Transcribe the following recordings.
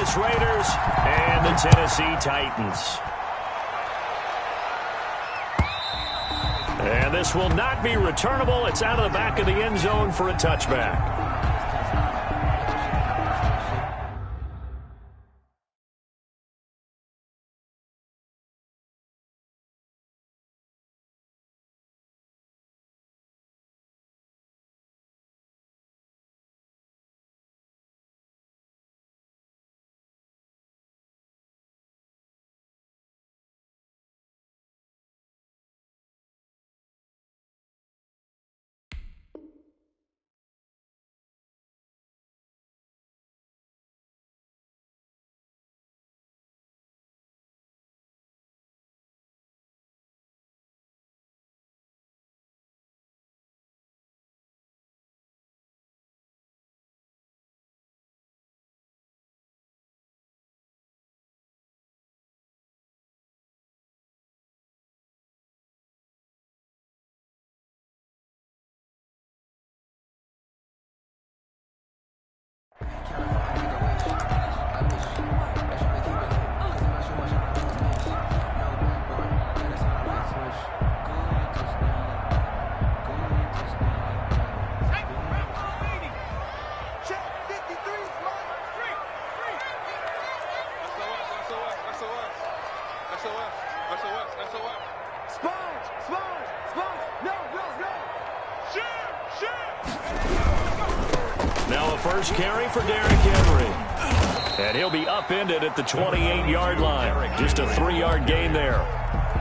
Vegas Raiders and the Tennessee Titans. And this will not be returnable. It's out of the back of the end zone for a touchback. Now a first carry for Derrick Henry. And he'll be upended at the 28-yard line. Just a 3-yard gain there.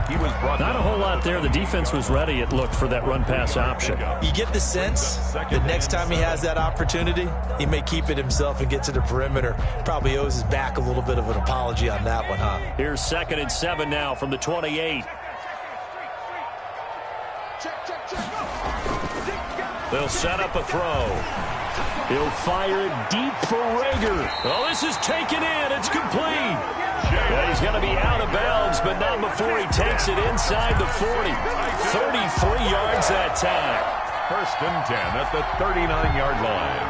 Not a whole lot there. The defense was ready, it looked, for that run-pass option. You get the sense that next time he has that opportunity, he may keep it himself and get to the perimeter. Probably owes his back a little bit of an apology on that one, huh? Here's 2nd and 7 now from the 28. They'll set up a throw. He'll fire it deep for Rager. Oh, this is taken in. It's complete. Yeah, he's going to be out of bounds, but not before he takes it inside the 40. 33 yards that time. 1st and 10 at the 39-yard line.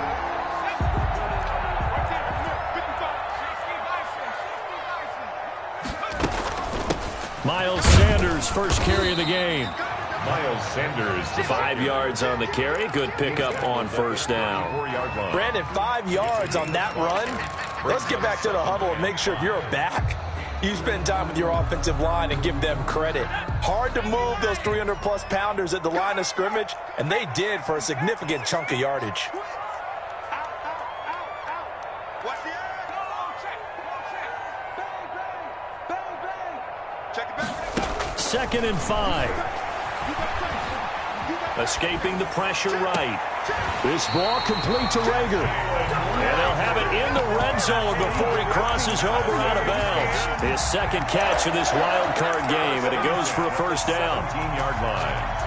Miles Sanders, first carry of the game. Miles Sanders. 5 yards on the carry. Good pickup on first down. Brandon, 5 yards on that run. Let's get back to the huddle and make sure if you're a back, you spend time with your offensive line and give them credit. Hard to move those 300-plus pounders at the line of scrimmage, and they did for a significant chunk of yardage. 2nd and 5. Escaping the pressure right. This ball complete to Rager. And they'll have it in the red zone before he crosses over out of bounds. His 2nd catch of this wild card game, and it goes for a first down. 17-yard line.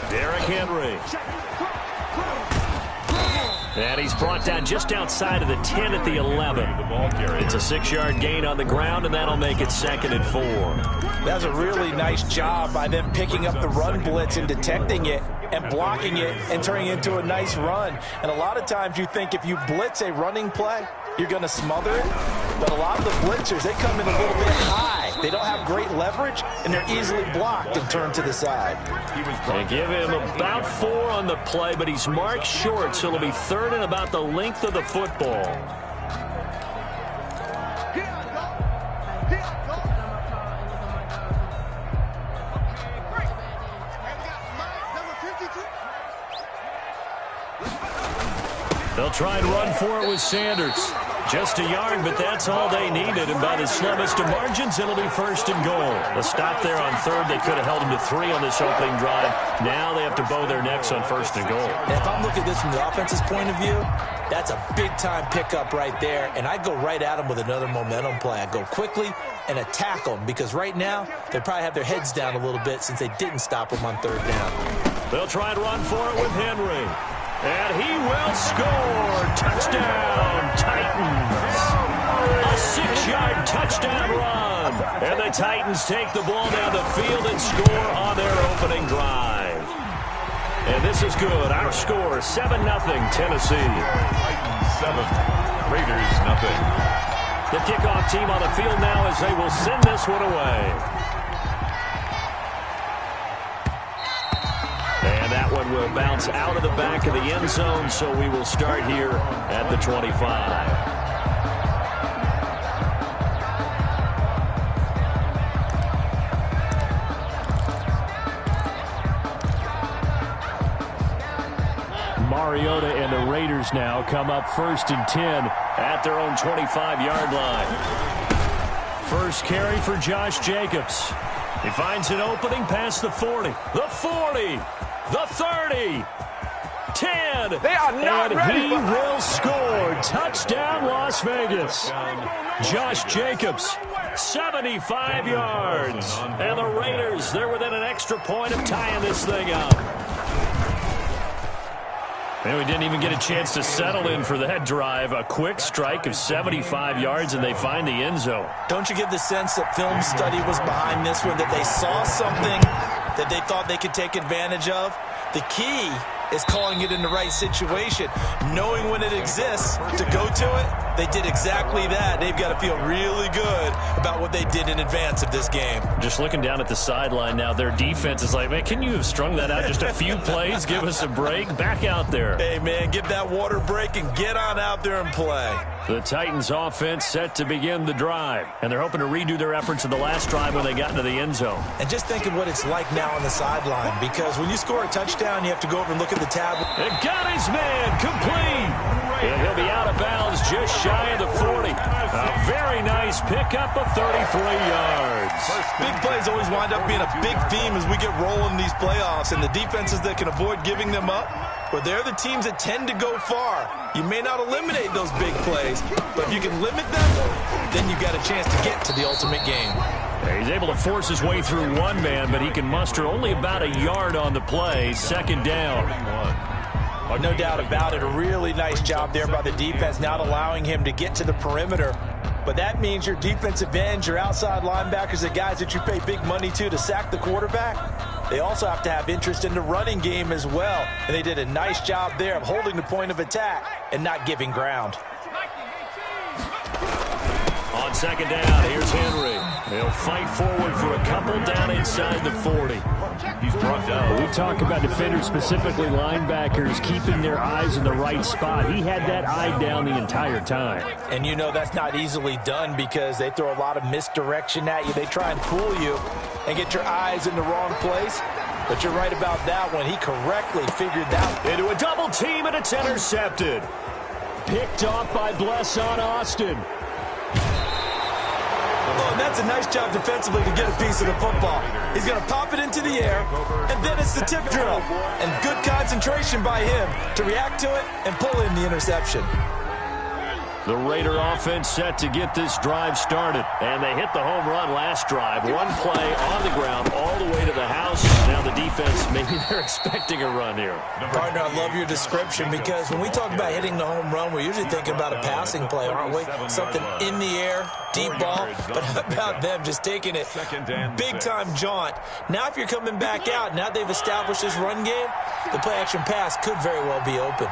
Derrick Henry. And he's brought down just outside of the 10 at the 11. It's a 6-yard gain on the ground, and that'll make it 2nd and 4. That's a really nice job by them picking up the run blitz and detecting it and blocking it and turning it into a nice run. And a lot of times you think if you blitz a running play, you're going to smother it. But a lot of the blitzers, they come in a little bit high. They don't have great leverage, and they're easily blocked and turned to the side. They give him about 4 on the play, but he's marked short, so it'll be 3rd and about the length of the football. They'll try and run for it with Sanders. Just a yard, but that's all they needed. And by the slimmest of margins, it'll be 1st and goal. A stop there on 3rd. They could have held him to 3 on this opening drive. Now they have to bow their necks on 1st and goal. And if I'm looking at this from the offense's point of view, that's a big-time pickup right there. And I go right at them with another momentum play. I go quickly and attack them because right now they probably have their heads down a little bit since they didn't stop them on 3rd down. They'll try and run for it with Henry. And he will score. Touchdown, Titans. A 6-yard And the Titans take the ball down the field and score on their opening drive. And this is good. Our score, 7-0 Tennessee. Titans 7, Raiders nothing. The kickoff team on the field now as they will send this one away. And that one will bounce out of the back of the end zone, so we will start here at the 25. Mariota and the Raiders now come up 1st and 10 at their own 25-yard line. First carry for Josh Jacobs. He finds an opening past the 40, the 40, the 30, 10. They are not and ready. He will score. Touchdown, Las Vegas. Josh Jacobs, 75 yards. And the Raiders, they're within an extra point of tying this thing up. And we didn't even get a chance to settle in for that drive. A quick strike of 75 yards, and they find the end zone. Don't you get the sense that film study was behind this one, that they saw something that they thought they could take advantage of? The key is calling it in the right situation, knowing when it exists to go to it. They did exactly that. They've got to feel really good about what they did in advance of this game. Just looking down at the sideline now, their defense is like, man, can you have strung that out just a few plays? Give us a break. Back out there. Hey, man, give that water break and get on out there and play. The Titans offense set to begin the drive, and they're hoping to redo their efforts in the last drive when they got into the end zone. And just think of what it's like now on the sideline, because when you score a touchdown, you have to go over and look at the tablet. And got his man complete. And he'll be out of bounds just shy of the 40. A very nice pickup of 33 yards. Big plays always wind up being a big theme as we get rolling these playoffs, and the defenses that can avoid giving them up, well, they're the teams that tend to go far. You may not eliminate those big plays, but if you can limit them, then you got a chance to get to the ultimate game. He's able to force his way through one man, but he can muster only about a yard on the play. 2nd down. No doubt about it. A really nice job there by the defense, not allowing him to get to the perimeter. But that means your defensive ends, your outside linebackers, the guys that you pay big money to sack the quarterback, they also have to have interest in the running game as well. And they did a nice job there of holding the point of attack and not giving ground. On 2nd down, here's Henry. He'll fight forward for a couple down inside the 40. He's brought down. We talk about defenders, specifically linebackers, keeping their eyes in the right spot. He had that eye down the entire time. And you know that's not easily done because they throw a lot of misdirection at you. They try and fool you and get your eyes in the wrong place. But you're right about that one. He correctly figured that. Into a double team, and it's intercepted. Picked off by Blesson Austin. Oh, and that's a nice job defensively to get a piece of the football. He's going to pop it into the air, and then it's the tip drill. And good concentration by him to react to it and pull in the interception. The Raider offense set to get this drive started. And they hit the home run last drive. One play on the ground all the way to the house. Now the defense, maybe they're expecting a run here. Partner, I love your description because when we talk about hitting the home run, we're usually thinking about a passing play, aren't we? Something in the air, deep ball. But how about them just taking it big-time jaunt? Now if you're coming back out, now they've established this run game, the play-action pass could very well be open.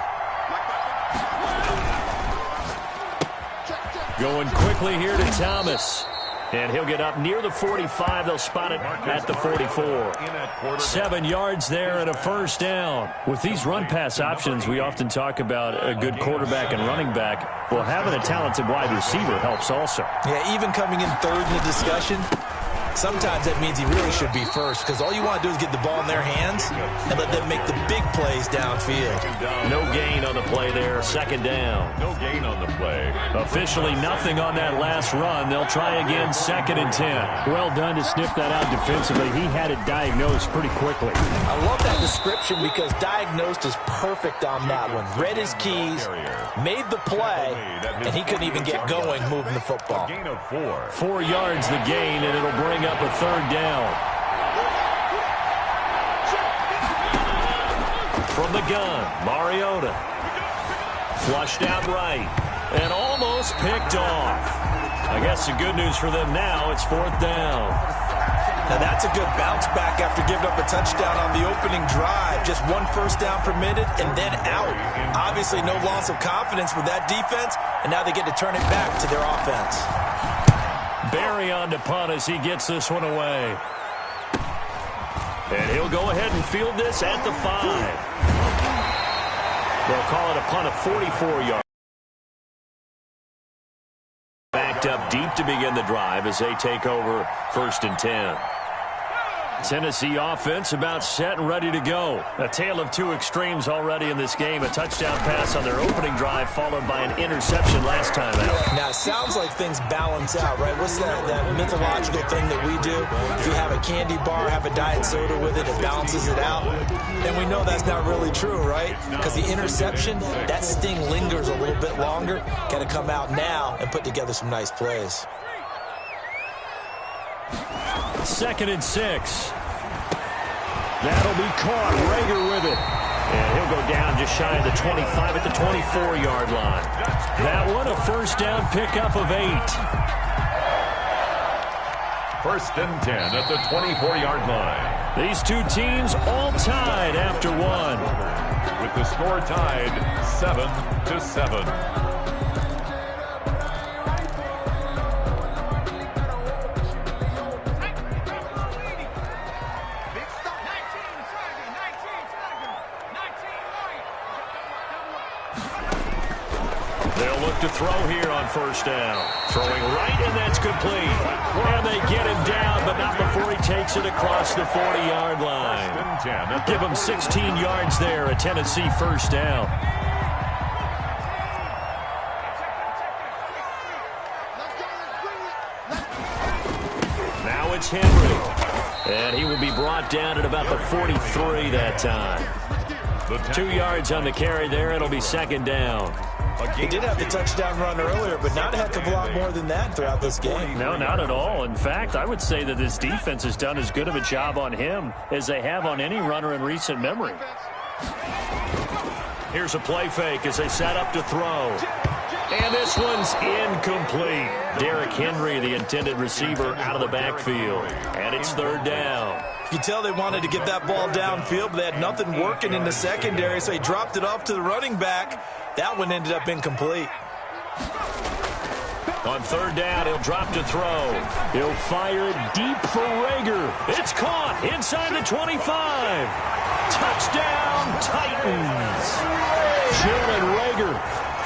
Going quickly here to Thomas. And he'll get up near the 45. They'll spot it at the 44. 7 yards there and a 1st down. With these run-pass options, we often talk about a good quarterback and running back. Well, having a talented wide receiver helps also. Yeah, even coming in 3rd in the discussion, sometimes that means he really should be first because all you want to do is get the ball in their hands and let them make the big plays downfield. No gain on the play there. 2nd down. No gain on the play. Officially nothing on that last run. They'll try again 2nd and 10. Well done to sniff that out defensively. He had it diagnosed pretty quickly. I love that description because diagnosed is perfect on that one. Read his keys, made the play, and he couldn't even get going moving the football. Gain of 4. 4 yards the gain, and it'll bring up a 3rd down. From the gun, Mariota. Flushed out right and almost picked off. I guess the good news for them now, it's 4th down. Now that's a good bounce back after giving up a touchdown on the opening drive. Just 1 first down permitted and then out. Obviously no loss of confidence with that defense, and now they get to turn it back to their offense. Barry on to punt as he gets this one away. And he'll go ahead and field this at the 5. They'll call it a punt of 44 yards. Backed up deep to begin the drive as they take over 1st and 10. Tennessee offense about set and ready to go. A tale of two extremes already in this game. A touchdown pass on their opening drive followed by an interception last time out. Now, it sounds like things balance out, right? What's that mythological thing that we do? If you have a candy bar, have a diet soda with it, it balances it out. And we know that's not really true, right? Because the interception, that sting lingers a little bit longer. Got to come out now and put together some nice plays. 2nd and 6. That'll be caught. Rager with it. And he'll go down just shy of the 25 at the 24-yard line. That one a first down pickup of 8. 1st and 10 at the 24-yard line. These two teams all tied after 1. With the score tied 7-7. To throw here on first down. Throwing right, and that's complete. And they get him down, but not before he takes it across the 40-yard line. Give him 16 yards there, a Tennessee first down. Now it's Henry. And he will be brought down at about the 43 that time. 2 yards on the carry there. It'll be 2nd down. He did have the touchdown run earlier, but not a heck of a lot more than that throughout this game. No, not at all. In fact, I would say that this defense has done as good of a job on him as they have on any runner in recent memory. Here's a play fake as they set up to throw. And this one's incomplete. Derrick Henry, the intended receiver, out of the backfield. And it's 3rd down. You can tell they wanted to get that ball downfield, but they had nothing working in the secondary, so he dropped it off to the running back. That one ended up incomplete. On 3rd down, he'll drop to throw. He'll fire it deep for Rager. It's caught inside the 25. Touchdown, Titans. Jalen Rager,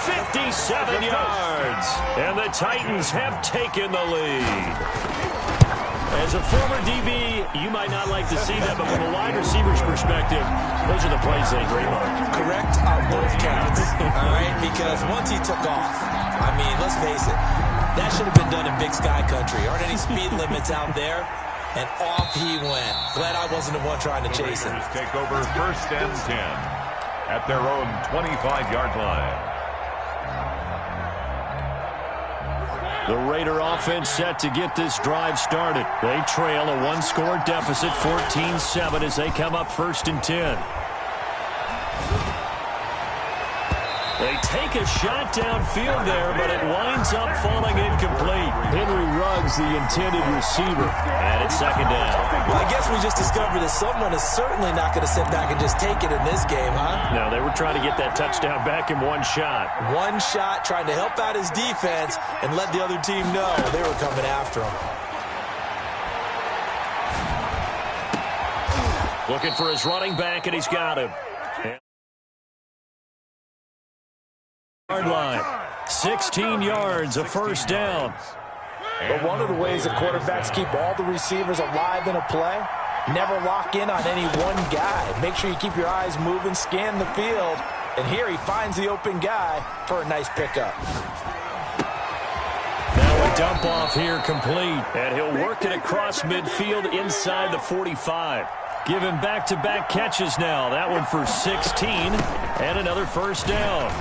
57 yards. And the Titans have taken the lead. As a former DB, you might not like to see that, but from a wide receiver's perspective, those are the plays they dream of. Correct on both counts, all right? Because once he took off, I mean, let's face it, that should have been done in Big Sky Country. Aren't any speed limits out there? And off he went. Glad I wasn't the one trying to chase him. Take over 1st and 10 at their own 25-yard line. The Raider offense set to get this drive started. They trail a 1-score deficit, 14-7, as they come up 1st and 10. They take a shot downfield there, but it winds up falling incomplete. Henry Ruggs, the intended receiver, and it's 2nd down. Well, I guess we just discovered that someone is certainly not going to sit back and just take it in this game, huh? No, they were trying to get that touchdown back in one shot. One shot, trying to help out his defense and let the other team know they were coming after him. Looking for his running back, and he's got him. Line. 16 yards, a first down. But one of the ways that quarterbacks keep all the receivers alive in a play, never lock in on any one guy. Make sure you keep your eyes moving, scan the field, and here he finds the open guy for a nice pickup. Now a dump off here complete, and he'll work it across midfield inside the 45. Give him back-to-back catches now. That one for 16, and another first down.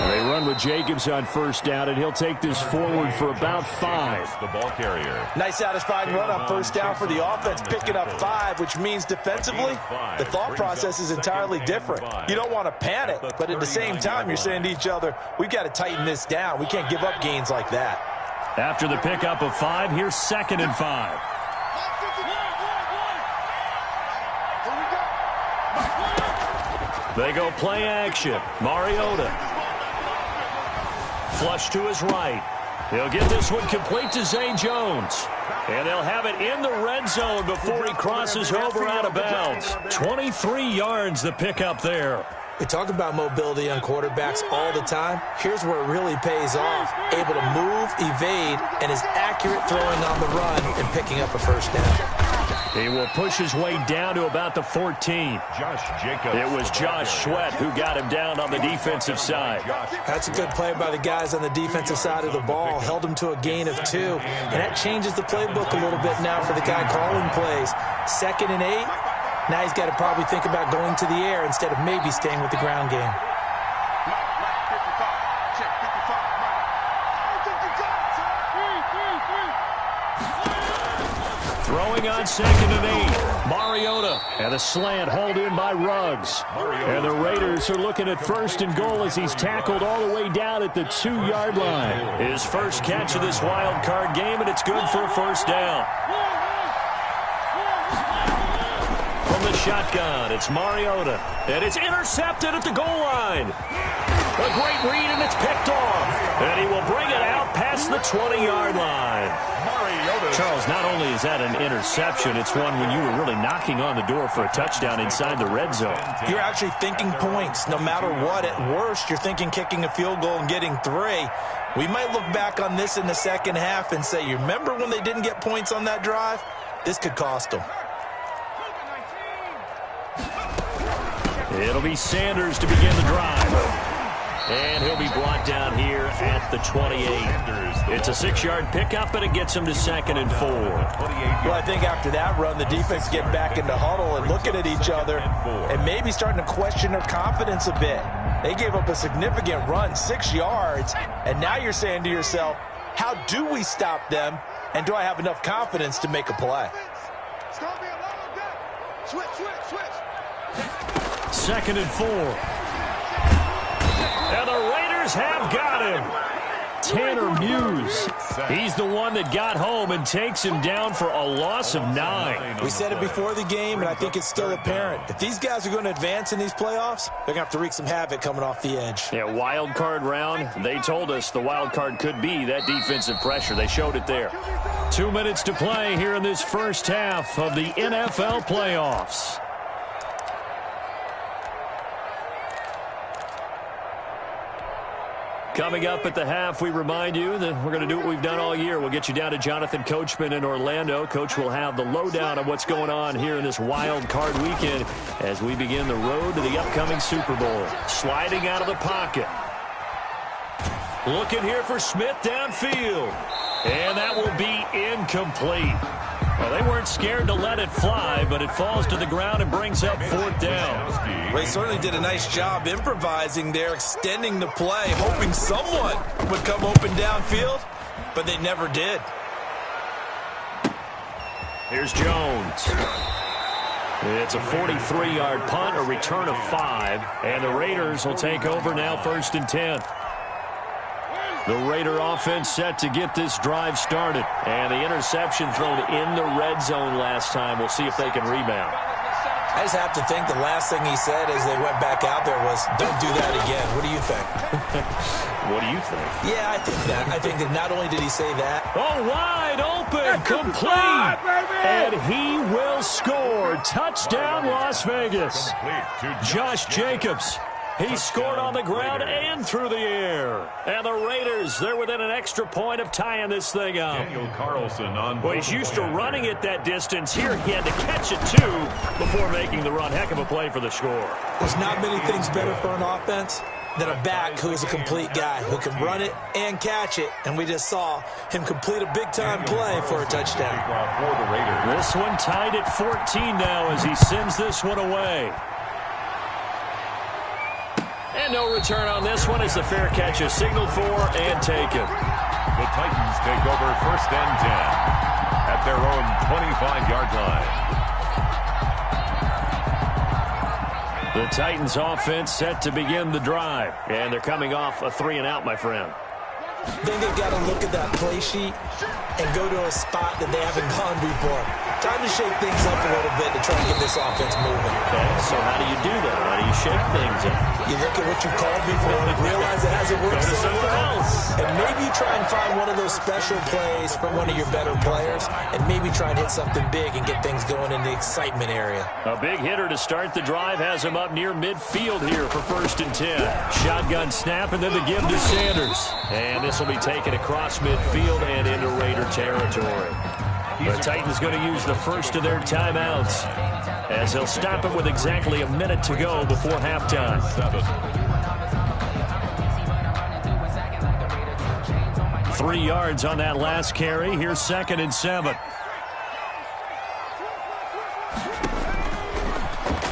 They run with Jacobs on first down, and he'll take this forward for about 5. The ball carrier. Nice satisfying run on first down for the offense, picking up 5, which means defensively, the thought process is entirely different. You don't want to panic, but at the same time, you're saying to each other, we've got to tighten this down. We can't give up gains like that. After the pickup of 5, here's 2nd and 5. They go play action. Mariota. Flush to his right. He'll get this one complete to Zay Jones. And they'll have it in the red zone before he crosses over out of bounds. 23 yards the pickup there. We talk about mobility on quarterbacks all the time. Here's where it really pays off. Able to move, evade, and is accurate throwing on the run and picking up a first down. He will push his way down to about the 14. It was Josh Sweat who got him down on the defensive side. That's a good play by the guys on the defensive side of the ball. Held him to a gain of 2. And that changes the playbook a little bit now for the guy calling plays. 2nd and 8. Now he's got to probably think about going to the air instead of maybe staying with the ground game. Throwing on 2nd and 8. Mariota. And a slant hauled in by Ruggs. And the Raiders are looking at 1st and goal as he's tackled all the way down at the 2-yard line. His first catch of this wild card game, and it's good for a first down. From the shotgun, it's Mariota. And it's intercepted at the goal line. A great read, and it's picked off. And he will bring it out past the 20-yard line. Charles, not only is that an interception, it's one when you were really knocking on the door for a touchdown inside the red zone. You're actually thinking points. No matter what, at worst, you're thinking kicking a field goal and getting 3. We might look back on this in the second half and say, you remember when they didn't get points on that drive? This could cost them. It'll be Sanders to begin the drive. And he'll be brought down here at the 28. It's a 6-yard pickup, and it gets him to 2nd and 4. Well, I think after that run, the defense getting back into huddle and looking at each other and maybe starting to question their confidence a bit. They gave up a significant run, 6 yards, and now you're saying to yourself, how do we stop them, and do I have enough confidence to make a play? Switch. 2nd and 4. And the Raiders have got him. Tanner Muse. He's the one that got home and takes him down for a loss of 9. We said it before the game, and I think it's still apparent. If these guys are going to advance in these playoffs, they're going to have to wreak some havoc coming off the edge. Yeah, wild card round. They told us the wild card could be that defensive pressure. They showed it there. 2 minutes to play here in this first half of the NFL playoffs. Coming up at the half, we remind you that we're going to do what we've done all year. We'll get you down to Jonathan Coachman in Orlando. Coach will have the lowdown on what's going on here in this wild card weekend as we begin the road to the upcoming Super Bowl. Sliding out of the pocket. Looking here for Smith downfield. And that will be incomplete. Well, they weren't scared to let it fly, but it falls to the ground and brings up 4th down. They certainly did a nice job improvising there, extending the play, hoping someone would come open downfield, but they never did. Here's Jones. It's a 43-yard punt, a return of 5, and the Raiders will take over now 1st and 10. The Raider offense set to get this drive started. And the interception thrown in the red zone last time. We'll see if they can rebound. I just have to think the last thing he said as they went back out there was, don't do that again. What do you think? What do you think? Yeah, I think that. I think that not only did he say that. Oh, wide open, complete. And he will score. Touchdown, Las Vegas. Josh Jacobs. He scored on the ground and through the air. And the Raiders, they're within an extra point of tying this thing up. Daniel Carlson on. Well, he's used to running it that distance. Here he had to catch it, too, before making the run. Heck of a play for the score. There's not many things better for an offense than a back who is a complete guy who can run it and catch it. And we just saw him complete a big-time play for a touchdown. This one tied at 14 now as he sends this one away. And no return on this one as the fair catch is signaled for and taken. The Titans take over 1st and 10 at their own 25-yard line. The Titans offense set to begin the drive. And they're coming off a 3-and-out, my friend. I think they've got to look at that play sheet and go to a spot that they haven't gone before. Time to shake things up a little bit to try and get this offense moving. Okay, so how do you do that? How do you shake things up? You look at what you called before and realize it hasn't worked Go to somewhere else. And maybe you try and find one of those special plays from one of your better players and maybe try and hit something big and get things going in the excitement area. A big hitter to start the drive has him up near midfield here for 1st and 10. Shotgun snap and then the give to Sanders. And this will be taken across midfield and into Raider territory. The Titans going to use the first of their timeouts as they'll stop it with exactly a minute to go before halftime. 3 yards on that last carry. Here's 2nd and 7.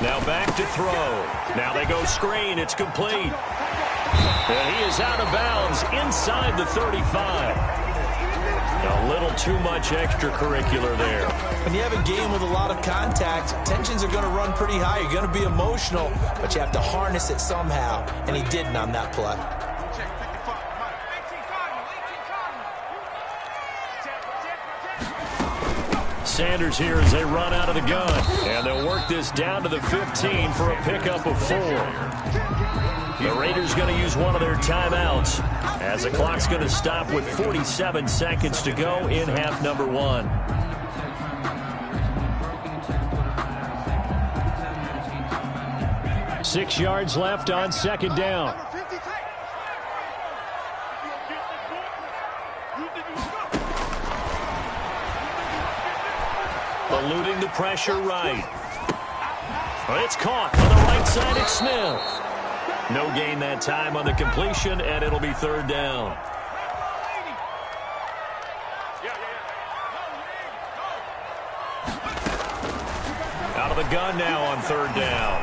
Now back to throw. Now they go screen. It's complete. And he is out of bounds inside the 35. A little too much extracurricular there. When you have a game with a lot of contact, tensions are going to run pretty high. You're going to be emotional, but you have to harness it somehow, and he didn't on that play. Sanders here as they run out of the gun. And they'll work this down to the 15 for a pickup of 4. The Raiders going to use one of their timeouts as the clock's going to stop with 47 seconds to go in half number 1. Six yards left on 2nd down. Eluding the pressure right. It's caught on the right side. It's Smith. No gain that time on the completion, and it'll be 3rd down. Out of the gun now on 3rd down.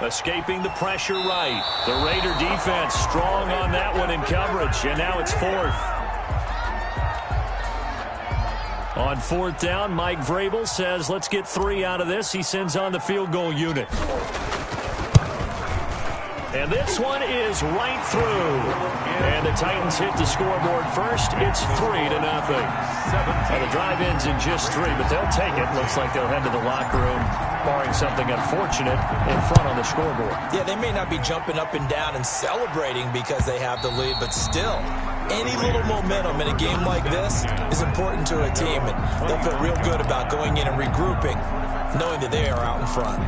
Escaping the pressure right. The Raider defense strong on that one in coverage, and now it's 4th. On 4th down, Mike Vrabel says, let's get 3 out of this. He sends on the field goal unit. And this one is right through. And the Titans hit the scoreboard first. It's 3-0. The drive ends in just 3, but they'll take it. Looks like they'll head to the locker room, barring something unfortunate, in front on the scoreboard. Yeah, they may not be jumping up and down and celebrating because they have the lead, but still, any little momentum in a game like this is important to a team, and they'll feel real good about going in and regrouping, knowing that they are out in front.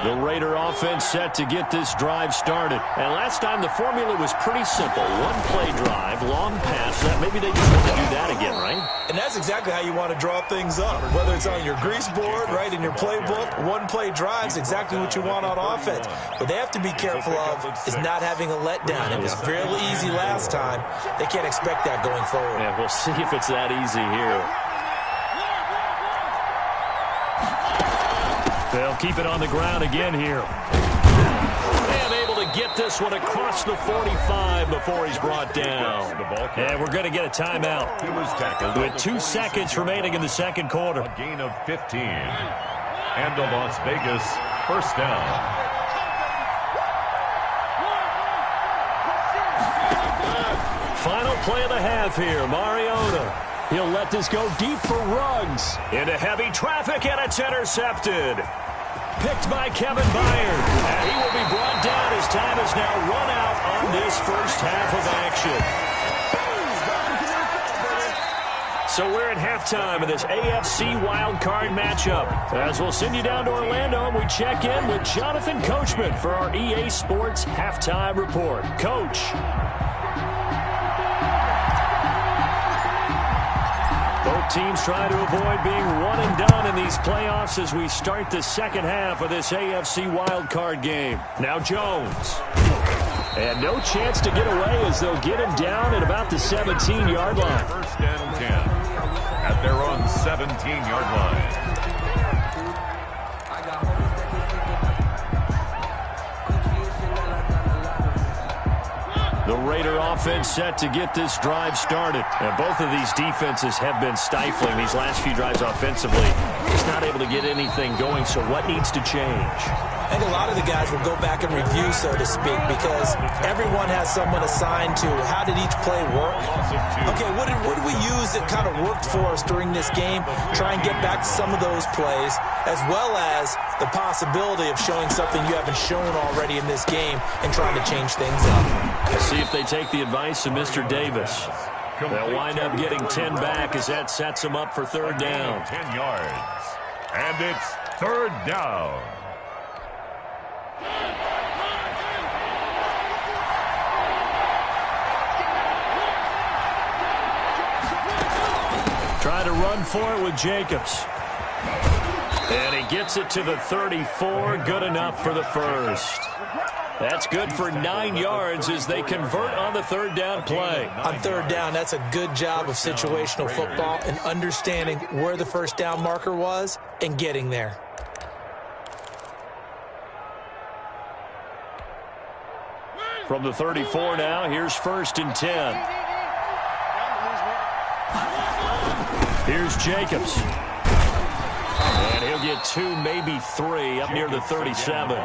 The Raider offense set to get this drive started. And last time the formula was pretty simple. One-play drive, long pass. Maybe they just want to do that again, right? And that's exactly how you want to draw things up. Whether it's on your grease board, right, in your playbook, one-play drive's exactly what you want on offense. What they have to be careful of is not having a letdown. It was fairly easy last time. They can't expect that going forward. Yeah, we'll see if it's that easy here. They'll keep it on the ground again here. And able to get this one across the 45 before he's brought down. And we're going to get a timeout. He was tackled with 2 seconds remaining in the 2nd quarter. A gain of 15. And the Las Vegas 1st down. Final play of the half here. Mariota. He'll let this go deep for Ruggs. Into heavy traffic, and it's intercepted. Picked by Kevin Byard. And he will be brought down as time is now run out on this first half of action. So we're at halftime of this AFC wildcard matchup. As we'll send you down to Orlando, and we check in with Jonathan Coachman for our EA Sports Halftime Report. Coach. Both teams trying to avoid being one and done in these playoffs as we start the second half of this AFC wildcard game. Now Jones. And no chance to get away as they'll get him down at about the 17-yard line. 1st and 10 at their own 17-yard line. The Raider offense set to get this drive started. And both of these defenses have been stifling these last few drives offensively. Just not able to get anything going, so what needs to change? I think a lot of the guys will go back and review, so to speak, because everyone has someone assigned to how did each play work. Okay, what did we use that kind of worked for us during this game? Try and get back to some of those plays, as well as the possibility of showing something you haven't shown already in this game and trying to change things up. See if they take the advice of Mr. Davis. They'll wind up getting 10 back as that sets them up for third down. 10 yards. And it's third down. Try to run for it with Jacobs. And he gets it to the 34. Good enough for the first. That's good for 9 yards as they convert on the third down play. On third down, that's a good job of situational football and understanding where the first down marker was and getting there. From the 34 now, here's first and 10. Here's Jacobs. And he'll get 2, maybe 3 up near the 37.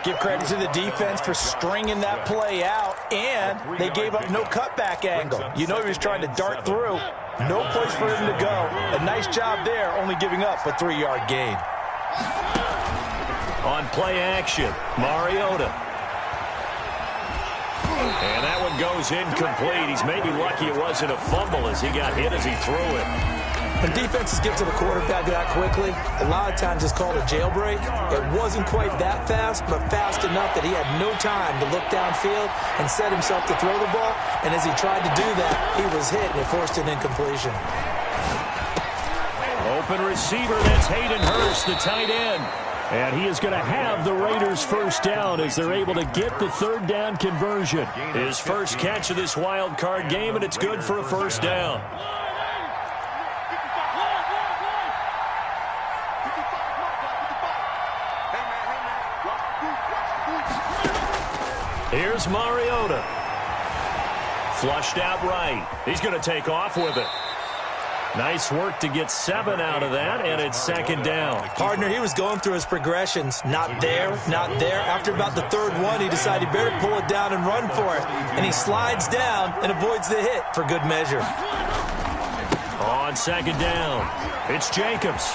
Give credit to the defense for stringing that play out, and they gave up no cutback angle. You know he was trying to dart through. No place for him to go. A nice job there, only giving up a 3-yard gain. On play action, Mariota. And that one goes incomplete. He's maybe lucky it wasn't a fumble as he got hit as he threw it. When defenses get to the quarterback that quickly, a lot of times it's called a jailbreak. It wasn't quite that fast, but fast enough that he had no time to look downfield and set himself to throw the ball. And as he tried to do that, he was hit and it forced an incompletion. Open receiver, that's Hayden Hurst, the tight end. And he is going to have the Raiders first down as they're able to get the third down conversion. His first catch of this wild card game, and it's good for a first down. Here's Mariota. Flushed out right. He's going to take off with it. Nice work to get 7 out of that, and it's second down. Partner, he was going through his progressions. Not there, not there. After about the third one, he decided he better pull it down and run for it. And he slides down and avoids the hit for good measure. On second down, it's Jacobs.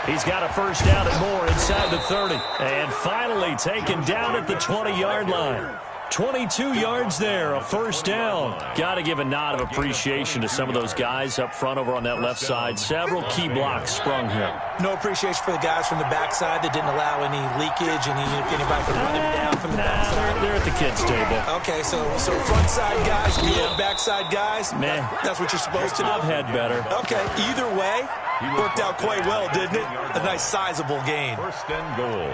He's got a first down and more inside the 30. And finally taken down at the 20-yard line. 22 yards there, a first down. Got to give a nod of appreciation to some of those guys up front over on that left side. Several key blocks sprung here. No appreciation for the guys from the backside that didn't allow any leakage, anybody from running down from the backside. They're at the kids' table. Okay, so front side guys, backside guys. Nah. That's what you're supposed to do. I've had better. Okay, either way, worked out quite well, didn't it? A nice sizable gain. First and goal.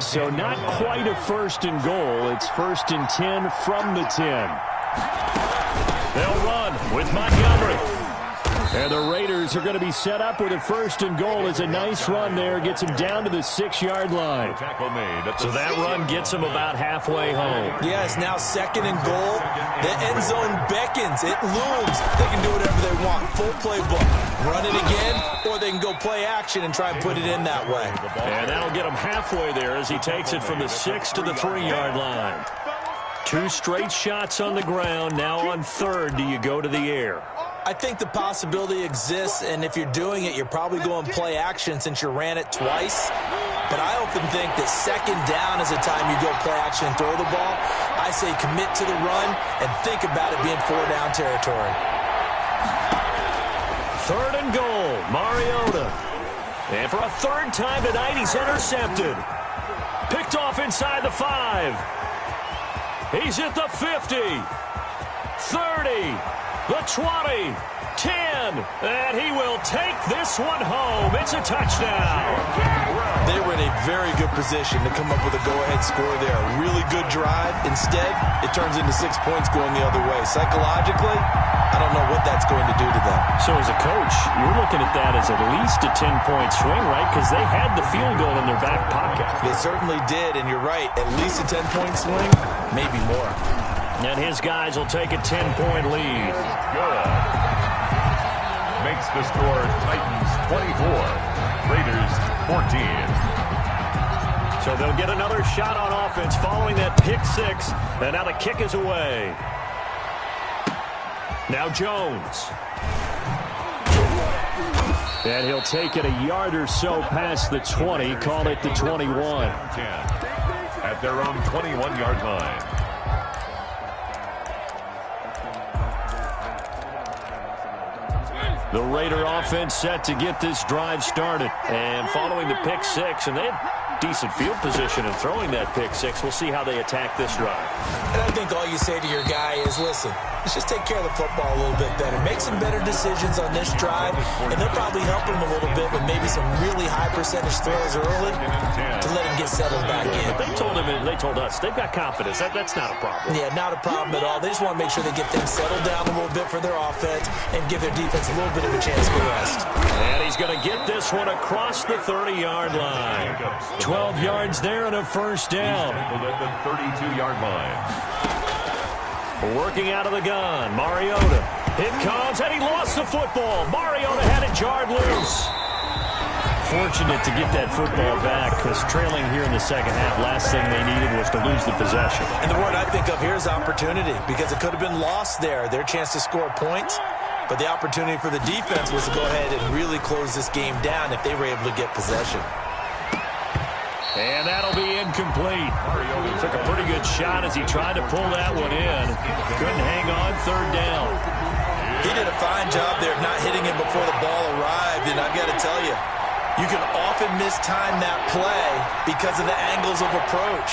So not quite a first and goal. It's first and 10 from the 10. They'll run with Montgomery. And the Raiders are going to be set up with a first and goal. It's a nice run there. Gets him down to the 6-yard line. So that run gets him about halfway home. Yes, now second and goal. The end zone beckons. It looms. They can do whatever they want. Full playbook. Run it again, or they can go play action and try and put it in that way. And that'll get him halfway there as he takes it from the 6 to the 3-yard line. 2 straight shots on the ground. Now on third, do you go to the air? I think the possibility exists, and if you're doing it, you're probably going play action since you ran it twice. But I often think that second down is the time you go play action and throw the ball. I say commit to the run and think about it being 4-down territory. Third and goal, Mariota. And for a third time tonight, he's intercepted. Picked off inside the 5. He's at the 50. 30. The 20, 10, and he will take this one home. It's a touchdown. They were in a very good position to come up with a go-ahead score there. A really good drive. Instead, it turns into 6 points going the other way. Psychologically, I don't know what that's going to do to them. So as a coach, you're looking at that as at least a 10-point swing, right? Because they had the field goal in their back pocket. They certainly did, and you're right. At least a 10-point swing, maybe more. And his guys will take a 10-point lead. Good. Makes the score Titans 24, Raiders 14. So So they'll get another shot on offense following that pick six. And now the kick is away. Now Jones. And he'll take it a yard or so past the 20. Call it the 21. 10 at their own 21-yard line. The Raider offense set to get this drive started. And following the pick six, and they had decent field position in throwing that pick six. We'll see how they attack this drive. And I think all you say to your guy is, listen, let's just take care of the football a little bit better. Make some better decisions on this drive, and they'll probably help him a little bit with maybe some really high percentage throws early to let him get settled back in. But they told him, and they told us, they've got confidence. That's not a problem. Yeah, not a problem at all. They just want to make sure they get things settled down a little bit for their offense and give their defense a little bit of a chance to rest. And he's going to get this one across the 30-yard line. 12 yards there and a first down. At the 32-yard line. Working out of the gun, Mariota. It comes, and he lost the football. Mariota had it jarred loose. Fortunate to get that football back, because trailing here in the second half, last thing they needed was to lose the possession. And the word I think of here is opportunity, because it could have been lost there, their chance to score points. But the opportunity for the defense was to go ahead and really close this game down if they were able to get possession. And that'll be incomplete. Took a pretty good shot as he tried to pull that one in. Couldn't hang on, third down. He did a fine job there of not hitting him before the ball arrived. And I've got to tell you, you can often mistime that play because of the angles of approach.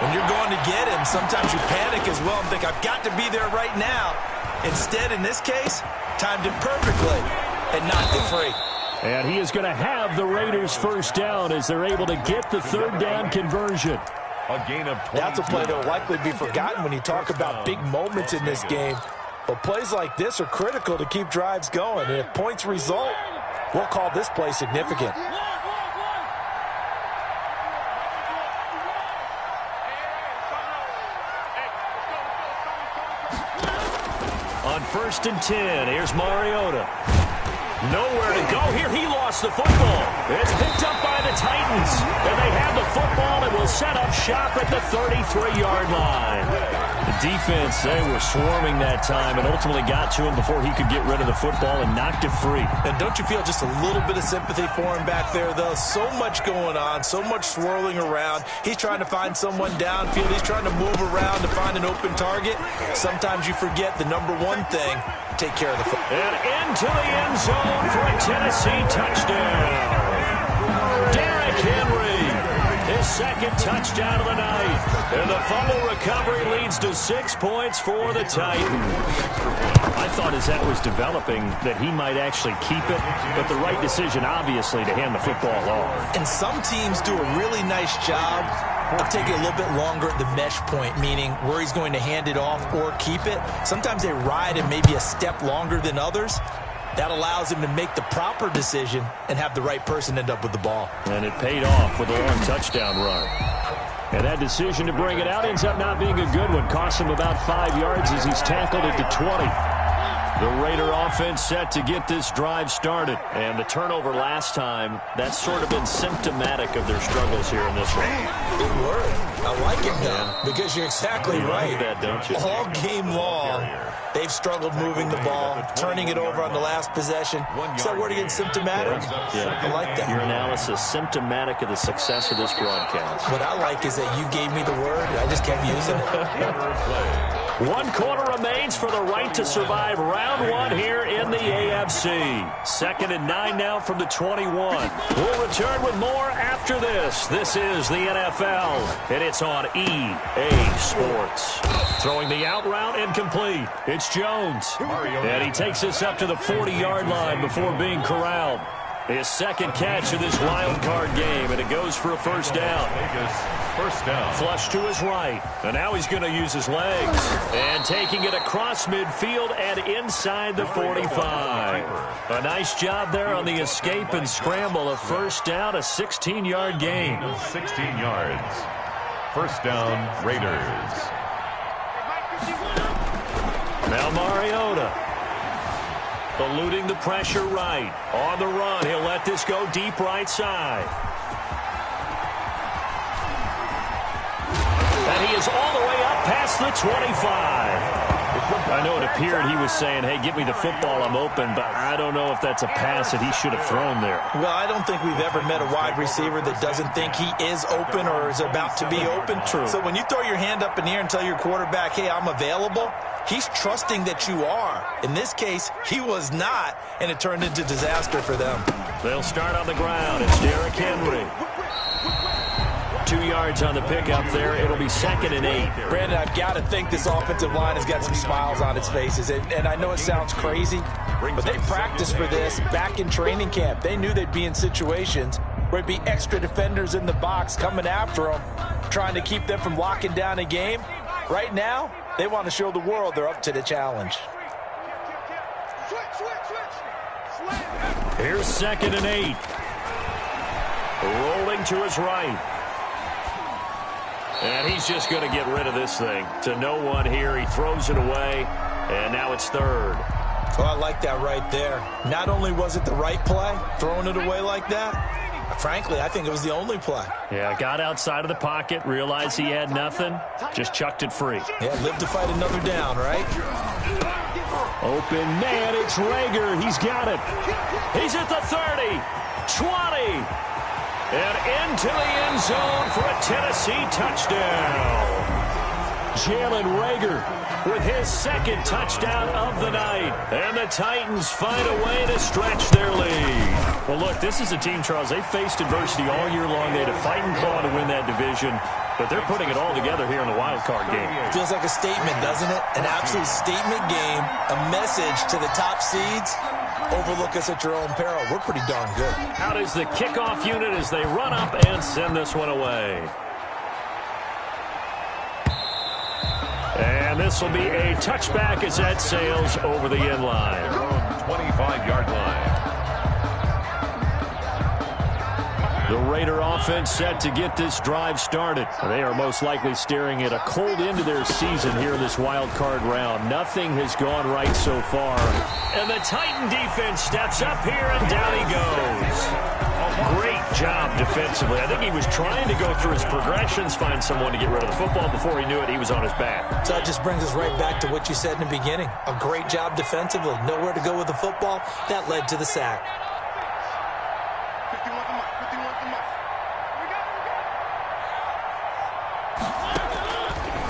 When you're going to get him, sometimes you panic as well and think, I've got to be there right now. Instead, in this case, timed it perfectly and knocked it free. And he is going to have the Raiders first down as they're able to get the third down conversion. A gain of 22. That's a play that will likely be forgotten when you talk about big moments in this game. But plays like this are critical to keep drives going. And if points result, we'll call this play significant. On 1st and 10, here's Mariota. Nowhere to go here. He lost the football. It's picked up by the Titans. And they have the football and will set up shop at the 33-yard line. The defense, they were swarming that time and ultimately got to him before he could get rid of the football and knocked it free. And don't you feel just a little bit of sympathy for him back there, though? So much going on, so much swirling around. He's trying to find someone downfield. He's trying to move around to find an open target. Sometimes you forget the number one thing, take care of the football. And into the end zone for a Tennessee touchdown. Derrick Henry, his second touchdown of the night. And the fumble recovery leads to 6 points for the Titans. I thought as that was developing that he might actually keep it, but the right decision, obviously, to hand the football off. And some teams do a really nice job of taking a little bit longer at the mesh point, meaning where he's going to hand it off or keep it. Sometimes they ride it maybe a step longer than others. That allows him to make the proper decision and have the right person end up with the ball. And it paid off with a long touchdown run. And that decision to bring it out ends up not being a good one. Cost him about 5 yards as he's tackled at the 20. The Raider offense set to get this drive started. And the turnover last time, that's sort of been symptomatic of their struggles here in this one. Good word. I like it now because you're exactly right. Like that, don't you? All game long, they've struggled moving the ball, turning it over on the last possession. Is that word again, symptomatic? Yeah. I like that. Your analysis, symptomatic of the success of this broadcast. What I like is that you gave me the word, and I just kept using it. 1 quarter remains for the right to survive round 1 here in the AFC. 2nd and 9 now from the 21. We'll return with more after this. This is the NFL, and it's on EA Sports. Throwing the out route incomplete. It's Jones. And he takes us up to the 40-yard line before being corralled. His second catch of this wild card game, and it goes for a first down. First down. Flush to his right, and now he's going to use his legs. And taking it across midfield and inside the 45. A nice job there on the escape and scramble. A first down, a 16-yard gain. 16 yards. First down, Raiders. Now Mariota. Eluding the pressure right. On the run, he'll let this go deep right side. And he is all the way up past the 25. I know it appeared he was saying, hey, get me the football, I'm open, but I don't know if that's a pass that he should have thrown there. Well, I don't think we've ever met a wide receiver that doesn't think he is open or is about to be open. True. So when you throw your hand up in the air and tell your quarterback, hey, I'm available, he's trusting that you are. In this case, he was not, and it turned into disaster for them. They'll start on the ground. It's Derrick Henry. 2 yards on the pickup there. It'll be 2nd and 8. Brandon, I've got to think this offensive line has got some smiles on its faces. And I know it sounds crazy, but they practiced for this back in training camp. They knew they'd be in situations where it'd be extra defenders in the box coming after them, trying to keep them from locking down a game. Right now, they want to show the world they're up to the challenge. Here's 2nd and 8. Rolling to his right. And he's just going to get rid of this thing. To no one here. He throws it away, and now it's 3rd. Oh, I like that right there. Not only was it the right play, throwing it away like that, frankly, I think it was the only play. Yeah, got outside of the pocket, realized he had nothing, just chucked it free. Yeah, live to fight another down, right? Open man, it's Rager. He's got it. He's at the 30, 20. And into the end zone for a Tennessee touchdown. Jalen Rager with his 2nd touchdown of the night. And the Titans find a way to stretch their lead. Well, look, this is a team, Charles. They faced adversity all year long. They had a fighting claw to win that division. But they're putting it all together here in the wild card game. Feels like a statement, doesn't it? An absolute statement game. A message to the top seeds. Overlook us at your own peril. We're pretty darn good. Out is the kickoff unit as they run up and send this one away. And this will be a touchback as that sails over the end line. 25-yard line. The Raider offense set to get this drive started. They are most likely staring at a cold end to their season here in this wild card round. Nothing has gone right so far. And the Titan defense steps up here, and down he goes. Great job defensively. I think he was trying to go through his progressions, find someone to get rid of the football. Before he knew it, he was on his back. So that just brings us right back to what you said in the beginning. A great job defensively. Nowhere to go with the football. That led to the sack.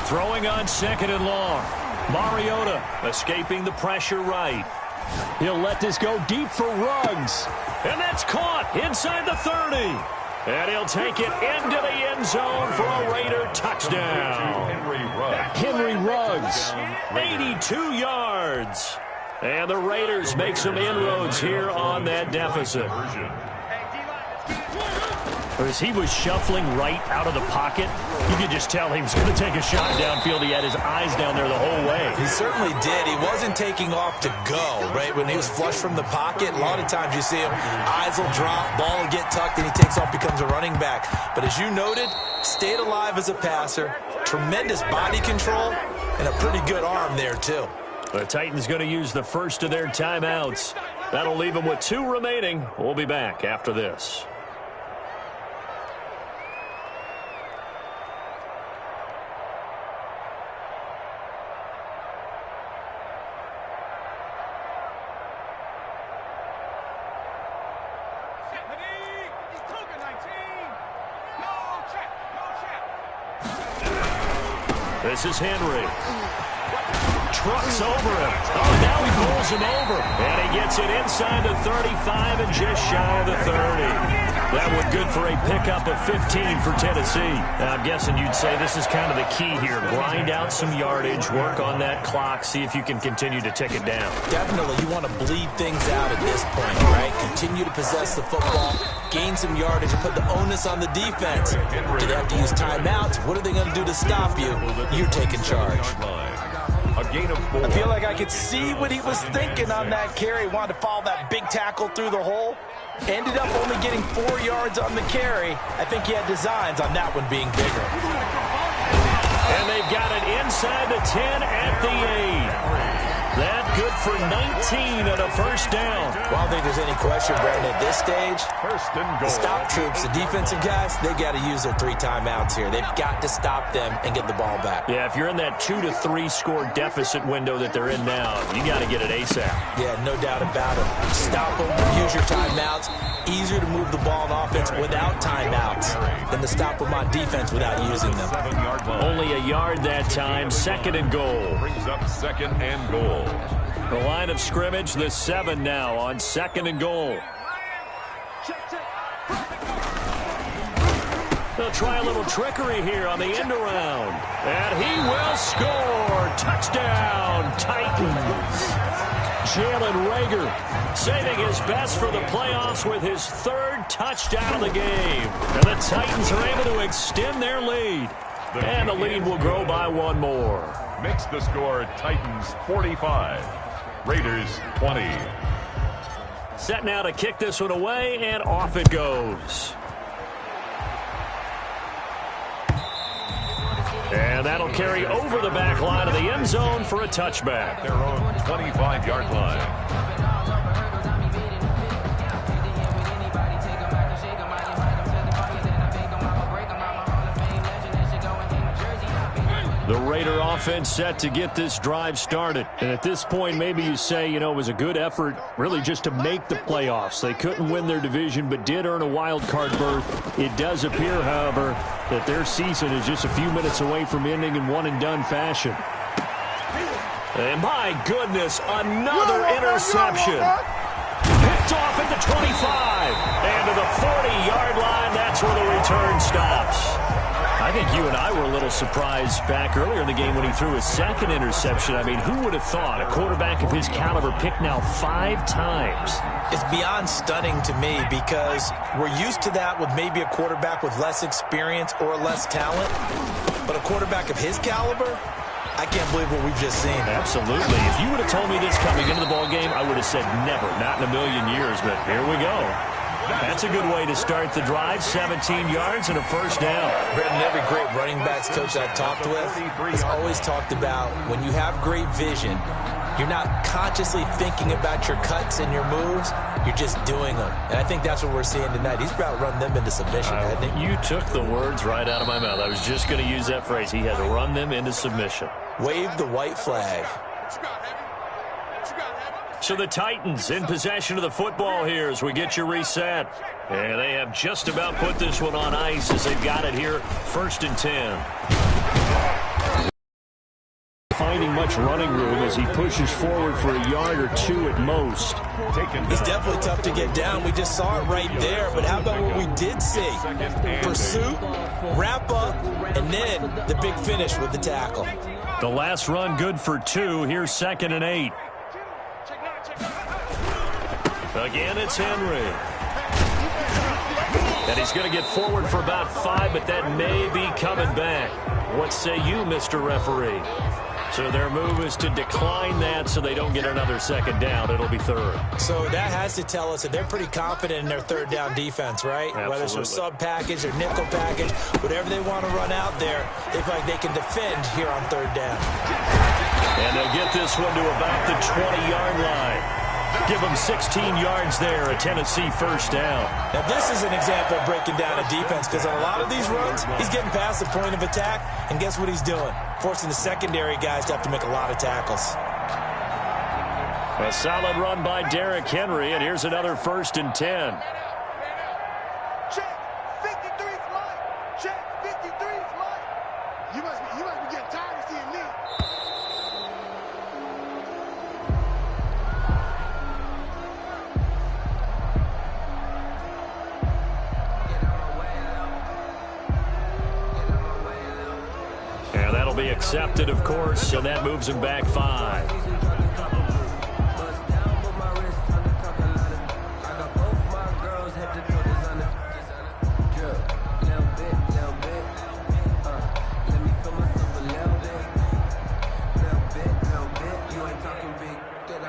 Throwing on 2nd and long. Mariota escaping the pressure right. He'll let this go deep for Ruggs. And that's caught inside the 30. And he'll take it into the end zone for a Raider touchdown. Henry Ruggs, 82 yards. And the Raiders make some inroads here on that deficit. As he was shuffling right out of the pocket, you could just tell he was going to take a shot downfield. He had his eyes down there the whole way. He certainly did. He wasn't taking off to go, right? When he was flush from the pocket, a lot of times you see him, eyes will drop, ball will get tucked, and he takes off, becomes a running back. But as you noted, stayed alive as a passer, tremendous body control, and a pretty good arm there, too. The Titans going to use the first of their timeouts. That'll leave them with 2 remaining. We'll be back after this. This is Henry. Trucks over him. Oh, now he pulls him over. And he gets it inside the 35 and just shy of the 30. That one good for a pickup of 15 for Tennessee. Now, I'm guessing you'd say this is kind of the key here. Grind out some yardage, work on that clock, see if you can continue to tick it down. Definitely. You want to bleed things out at this point, right? Continue to possess the football, gain some yardage, and put the onus on the defense. Do they have to use timeouts? What are they going to do to stop you? You're taking charge. A gain of 4. I feel like I could see what he was thinking on that carry. Wanted to follow that big tackle through the hole. Ended up only getting 4 yards on the carry. I think he had designs on that one being bigger. And they've got it inside the 10 at the 8. That good for 19 and a first down. Well, I don't think there's any question, Brandon, at this stage, First and the goal. stop troops, the defensive guys, they got to use their 3 timeouts here. They've got to stop them and get the ball back. Yeah, if you're in that 2 to 3 score deficit window that they're in now, you got to get it ASAP. Yeah, no doubt about it. Stop them, use your timeouts. Easier to move the ball on offense without timeouts than to stop them on defense without using them. 7-yard line. Only a yard that time, second and goal. Brings up second and goal. The line of scrimmage, the 7 now on second and goal. They'll try a little trickery here on the end around. And he will score. Touchdown, Titans. Jalen Reagor saving his best for the playoffs with his 3rd touchdown of the game. And the Titans are able to extend their lead. And the lead will grow by 1 more. Makes the score Titans 45, Raiders 20. Set now to kick this one away, and off it goes. And that'll carry over the back line of the end zone for a touchback. Their own 25-yard line. The Raider offense set to get this drive started. And at this point, maybe you say, you know, it was a good effort really just to make the playoffs. They couldn't win their division but did earn a wild card berth. It does appear, however, that their season is just a few minutes away from ending in one-and-done fashion. And my goodness, another interception. Picked off at the 25. And to the 40-yard line, that's where the return stops. I think you and I were a little surprised back earlier in the game when he threw his 2nd interception. I mean, who would have thought a quarterback of his caliber picked now 5 times? It's beyond stunning to me because we're used to that with maybe a quarterback with less experience or less talent. But a quarterback of his caliber, I can't believe what we've just seen. Absolutely. If you would have told me this coming into the ball game, I would have said never, not in a million years. But here we go. That's a good way to start the drive. 17 yards and a first down. Brandon, every great running backs coach I've talked with has always talked about when you have great vision, you're not consciously thinking about your cuts and your moves. You're just doing them. And I think that's what we're seeing tonight. He's about to run them into submission, hasn't he? You took the words right out of my mouth. I was just going to use that phrase. He has run them into submission. Wave the white flag. So the Titans in possession of the football here as we get you reset. And they have just about put this one on ice as they've got it here, 1st and 10. Finding much running room as he pushes forward for a yard or 2 at most. He's definitely tough to get down. We just saw it right there. But how about what we did see? Pursuit, wrap up, and then the big finish with the tackle. The last run good for 2. Here's 2nd and 8. Again, it's Henry. And he's going to get forward for about 5, but that may be coming back. What say you, Mr. Referee? So their move is to decline that so they don't get another 2nd down. It'll be 3rd. So that has to tell us that they're pretty confident in their 3rd down defense, right? Absolutely. Whether it's a sub package or nickel package, whatever they want to run out there, they feel like they can defend here on 3rd down. And they'll get this one to about the 20-yard line. Give them 16 yards there, a Tennessee first down. Now, this is an example of breaking down a defense because on a lot of these runs, he's getting past the point of attack, and guess what he's doing? Forcing the secondary guys to have to make a lot of tackles. A solid run by Derrick Henry, and here's another 1st and 10. Check, 53's mine. Check, 53's mine. You must be getting tired of seeing me. And that'll be accepted, of course, so that moves him back 5.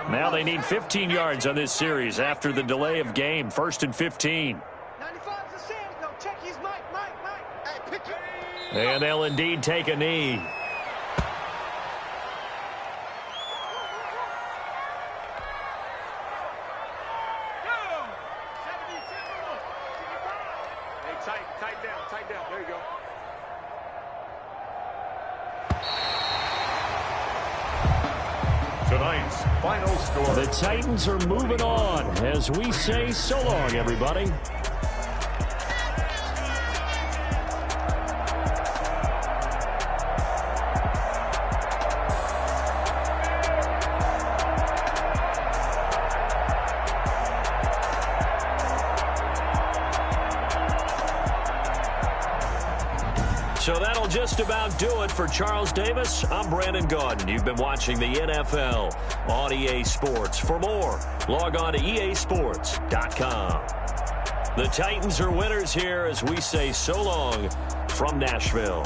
Now they need 15 yards on this series after the delay of game. 1st and 15. 95's the same. No, check his mic. Hey, pick it. And they'll indeed take a knee. Tighten down. There you go. Tonight's final score. The Titans are moving on as we say so long, everybody. So that'll just about do it for Charles Davis. I'm Brandon Gaudin. You've been watching the NFL on EA Sports. For more, log on to easports.com. The Titans are winners here as we say so long from Nashville.